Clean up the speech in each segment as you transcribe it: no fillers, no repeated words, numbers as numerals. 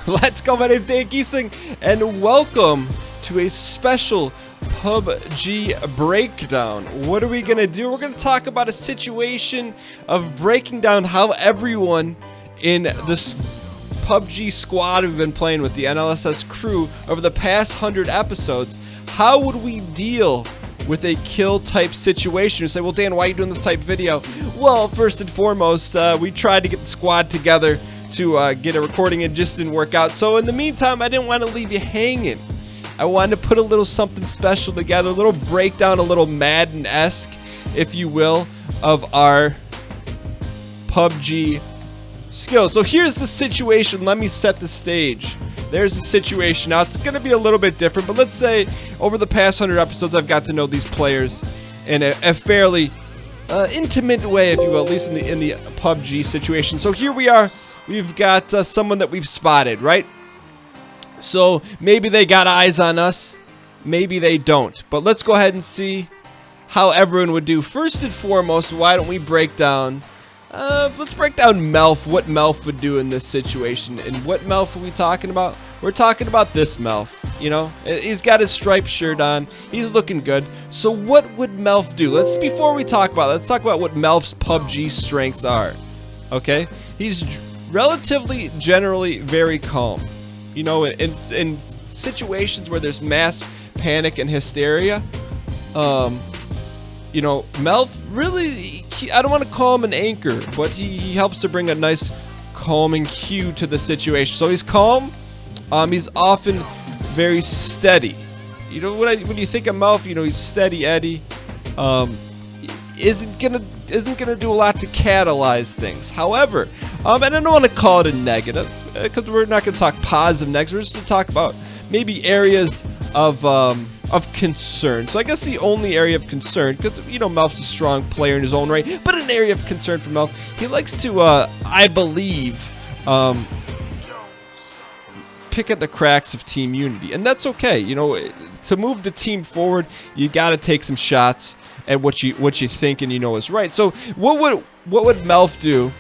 Let's go, my name's Dan Giesling, and welcome to a special PUBG breakdown. What are we gonna do? We're gonna talk about a situation of breaking down how everyone in this PUBG squad we've been playing with, the NLSS Crew, over the past 100 episodes, how would we deal with a kill type situation? You say, well, Dan, why are you doing this type video? Well, first and foremost, we tried to get the squad together to get a recording, and just didn't work out. So in the meantime, I didn't want to leave you hanging. I wanted to put a little something special together, a little breakdown, a little Madden-esque, if you will, of our PUBG skills. So here's the situation. Let me set the stage. There's the situation. Now it's going to be a little bit different, but let's say over the past 100 episodes, I've got to know these players in a fairly intimate way, if you will, at least in the PUBG situation. So here we are. We've got someone that we've spotted, right? So maybe they got eyes on us, maybe they don't. But let's go ahead and see how everyone would do. First and foremost, why don't we break down, let's break down Melf, what Melf would do in this situation. And what Melf are we talking about? We're talking about this Melf, you know? He's got his striped shirt on, he's looking good. So what would Melf do? Before we talk about it, let's talk about what Melf's PUBG strengths are, okay? He's relatively, generally very calm. You know, in situations where there's mass panic and hysteria, you know, Melf really, I don't want to call him an anchor, but he helps to bring a nice calming hue to the situation. So he's calm, he's often very steady. You know, when you think of Melf, you know, he's steady Eddie, isn't gonna do a lot to catalyze things. However, and I don't want to call it a negative, because we're not gonna talk positive next. We're just gonna talk about maybe areas of concern. So I guess the only area of concern, because you know Melf's a strong player in his own right, but an area of concern for Melf, he likes to, I believe, pick at the cracks of team unity, and that's okay. You know, to move the team forward, you got to take some shots at what you think and you know is right. So what would Melf do,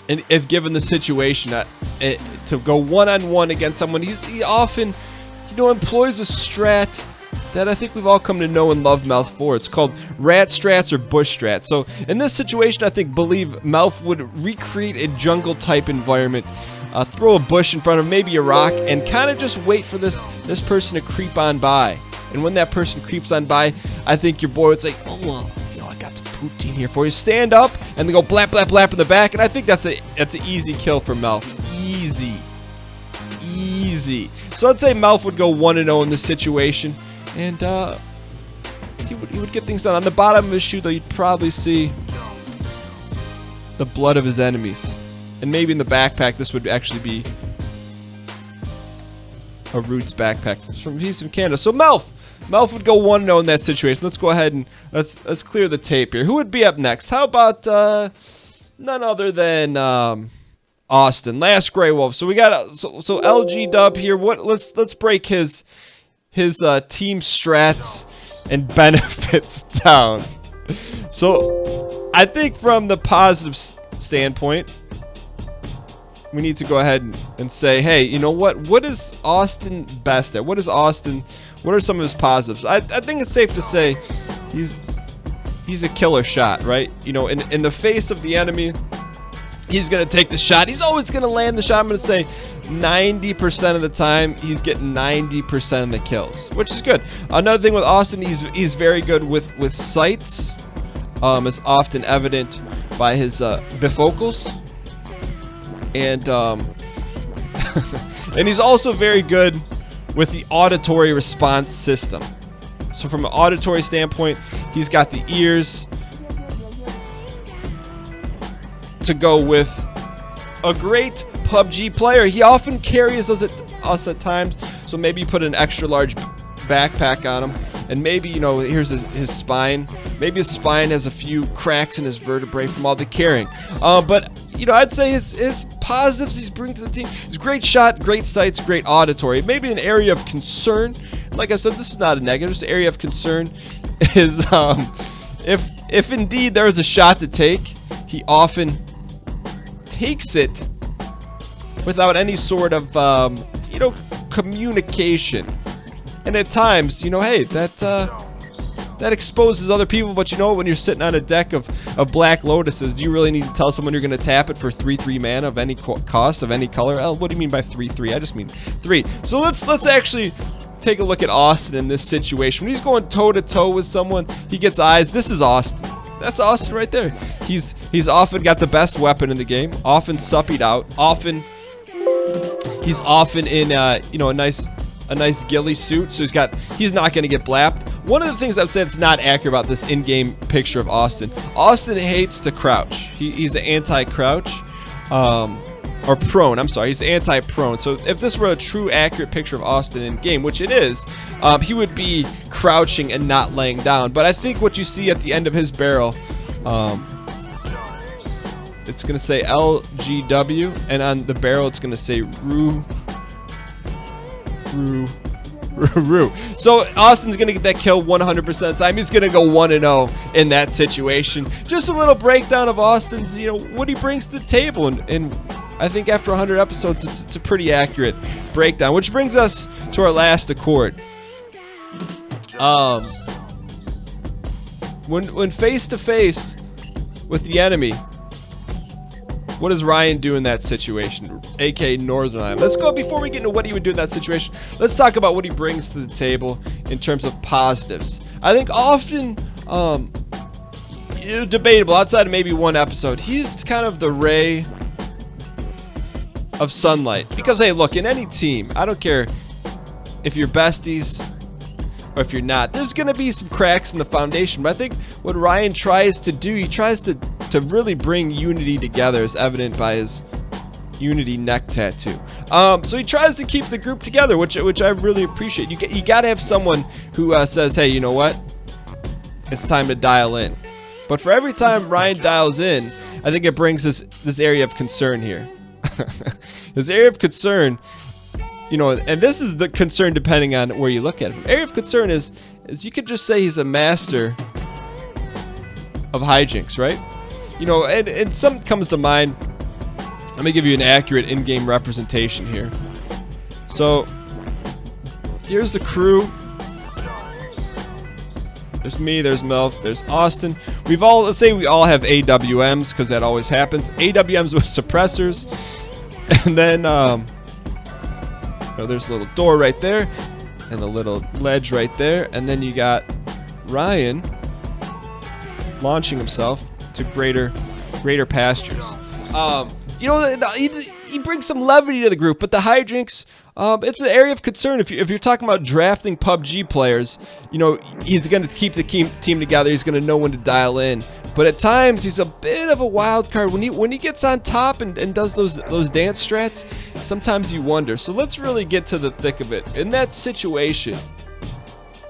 and if given the situation to go one-on-one against someone? He often, you know, employs a strat that I think we've all come to know and love Melf for. It's called rat strats or bush strats. So in this situation, I believe Melf would recreate a jungle type environment, throw a bush in front of maybe a rock, and kind of just wait for this person to creep on by. And when that person creeps on by, I think your boy would say, oh, well, you know, I got some poutine here for you. Stand up, and they go blap, blap, blap in the back. And I think that's an easy kill for Melf. Easy. So I'd say Melf would go 1-0 in this situation. And he would get things done. On the bottom of his shoe, though, you'd probably see the blood of his enemies. And maybe in the backpack, this would actually be a Roots backpack. He's from Canada. So Melf would go 1-0 in that situation. Let's go ahead and let's clear the tape here. Who would be up next? How about none other than Austin, Last Grey Wolf. So we got so LG Dub here. Let's break his team strats and benefits down. So I think from the positive standpoint, we need to go ahead and say, hey, you know what is Austin best at? What are some of his positives? I think it's safe to say he's a killer shot, right? You know, in the face of the enemy, he's gonna take the shot. He's always gonna land the shot. I'm gonna say 90% of the time he's getting 90% of the kills, which is good. Another thing with Austin, he's very good with sights, is often evident by his bifocals. And and he's also very good with the auditory response system. So from an auditory standpoint, he's got the ears to go with a great PUBG player. He often carries us at times, so maybe you put an extra large backpack on him, and maybe, you know, here's his spine. Maybe his spine has a few cracks in his vertebrae from all the carrying. But, you know, I'd say his positives he's bringing to the team is great shot, great sights, great auditory. Maybe an area of concern, like I said, this is not a negative, just an area of concern is if indeed there is a shot to take, he often takes it without any sort of, you know, communication. And at times, you know, hey, that exposes other people, but you know, when you're sitting on a deck of Black Lotuses, do you really need to tell someone you're going to tap it for 3/3 mana of any cost of any color? What do you mean by 3/3? I just mean 3. So let's actually take a look at Austin in this situation. When he's going toe-to-toe with someone, he gets eyes. This is Austin. That's Austin right there. He's often got the best weapon in the game, often suppied out, he's often in you know, a nice ghillie suit, so he's not going to get blapped. One of the things I would say that's not accurate about this in-game picture of Austin hates to crouch. He's an anti-crouch, or prone, I'm sorry, he's anti-prone. So if this were a true accurate picture of Austin in-game, which it is, he would be crouching and not laying down. But I think what you see at the end of his barrel, it's going to say LGW, and on the barrel it's going to say Roo. So Austin's gonna get that kill 100% of the time. He's gonna go 1-0 in that situation. Just a little breakdown of Austin's, you know, what he brings to the table, and I think after 100 episodes, it's a pretty accurate breakdown. Which brings us to our last accord. When face to face with the enemy, what does Ryan do in that situation, aka Northern Ireland? Let's go, before we get into what he would do in that situation, let's talk about what he brings to the table in terms of positives. I think often, debatable, outside of maybe one episode, he's kind of the ray of sunlight. Because, hey, look, in any team, I don't care if you're besties or if you're not, there's going to be some cracks in the foundation. But I think what Ryan tries to do, he tries to really bring unity together, as evident by his unity neck tattoo. So he tries to keep the group together, which I really appreciate. You got to have someone who says, hey, you know what? It's time to dial in. But for every time Ryan dials in, I think it brings this area of concern here. This area of concern, you know, and this is the concern depending on where you look at it. Area of concern is you could just say he's a master of hijinks, right? You know, and something comes to mind. Let me give you an accurate in-game representation here. So here's the crew. There's me, there's Melf, there's Austin. Let's say we all have AWMs, because that always happens. AWMs with suppressors. And then, there's a little door right there, and a little ledge right there. And then you got Ryan launching himself to greater pastures. You know, he brings some levity to the group, but the hijinks, it's an area of concern. If you're talking about drafting PUBG players, you know, he's going to keep the team together. He's going to know when to dial in. But at times, he's a bit of a wild card. When he gets on top and does those dance strats, sometimes you wonder. So let's really get to the thick of it. In that situation,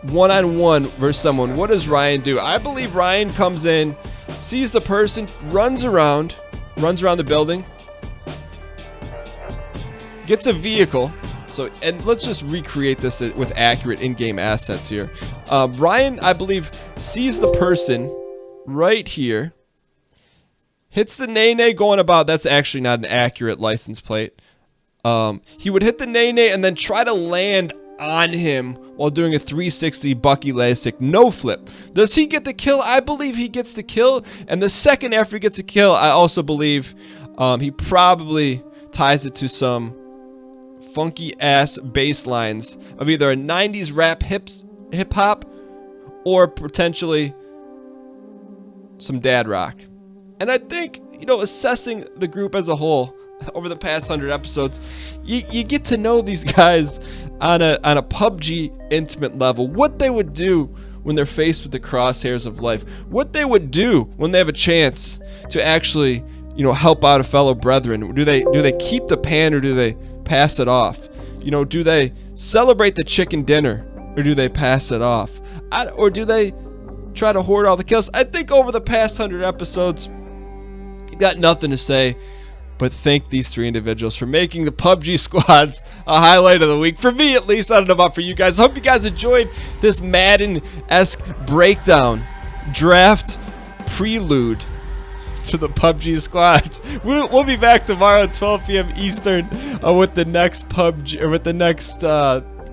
one-on-one versus someone, what does Ryan do? I believe Ryan comes in, sees the person, runs around the building, gets a vehicle. So, and let's just recreate this with accurate in-game assets here. Ryan, I believe, sees the person right here, hits the nay-nay going about. That's actually not an accurate license plate. He would hit the nay-nay and then try to land on him while doing a 360 Bucky Lasik no flip. Does he get the kill? I believe he gets the kill. And the second after he gets a kill, I also believe he probably ties it to some funky ass bass lines of either a 90s rap hip hop or potentially some dad rock. And I think, you know, assessing the group as a whole over the past 100 episodes, you get to know these guys on a PUBG intimate level. What they would do when they're faced with the crosshairs of life. What they would do when they have a chance to actually, you know, help out a fellow brethren. Do they keep the pan or do they pass it off? You know, do they celebrate the chicken dinner or do they pass it off? Or do they try to hoard all the kills? I think over the past 100 episodes, you got nothing to say but thank these three individuals for making the PUBG squads a highlight of the week. For me, at least. I don't know about for you guys. I hope you guys enjoyed this Madden-esque breakdown, draft, prelude to the PUBG squads. We'll be back tomorrow at 12 p.m. Eastern with the next PUBG, or with the next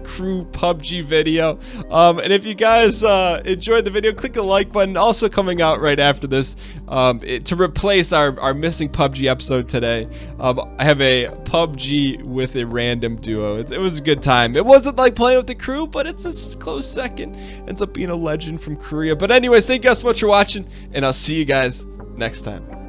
crew PUBG video. And if you guys enjoyed the video, click the like button. Also coming out right after this, to replace our missing PUBG episode today, I have a PUBG with a random duo. It was a good time. It wasn't like playing with the crew, but it's a close second. Ends up being a legend from Korea. But anyways, thank you guys so much for watching, and I'll see you guys next time.